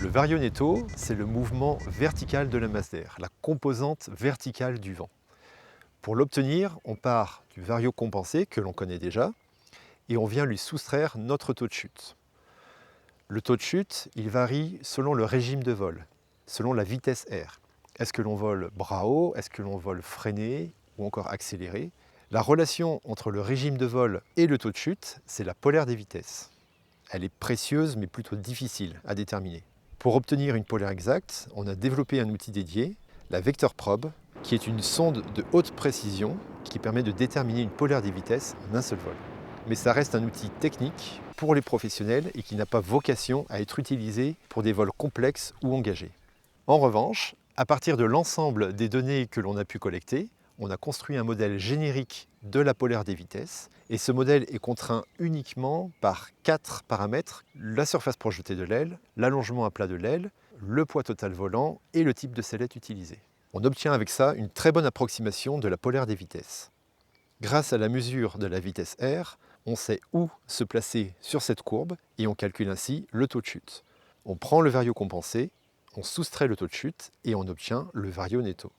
Le variogneto, c'est le mouvement vertical de la masse d'air, la composante verticale du vent. Pour l'obtenir, on part du vario compensé, que l'on connaît déjà, et on vient lui soustraire notre taux de chute. Le taux de chute, il varie selon le régime de vol, selon la vitesse R. Est-ce que l'on vole bras haut, est-ce que l'on vole freiné ou encore accéléré? La relation entre le régime de vol et le taux de chute, c'est la polaire des vitesses. Elle est précieuse mais plutôt difficile à déterminer. Pour obtenir une polaire exacte, on a développé un outil dédié, la Vector Probe, qui est une sonde de haute précision qui permet de déterminer une polaire des vitesses en un seul vol. Mais ça reste un outil technique pour les professionnels et qui n'a pas vocation à être utilisé pour des vols complexes ou engagés. En revanche, à partir de l'ensemble des données que l'on a pu collecter, on a construit un modèle générique de la polaire des vitesses et ce modèle est contraint uniquement par 4 paramètres: la surface projetée de l'aile, l'allongement à plat de l'aile, le poids total volant et le type de sellette utilisé. On obtient avec ça une très bonne approximation de la polaire des vitesses. Grâce à la mesure de la vitesse R, on sait où se placer sur cette courbe et on calcule ainsi le taux de chute. On prend le vario compensé, on soustrait le taux de chute et on obtient le vario netto.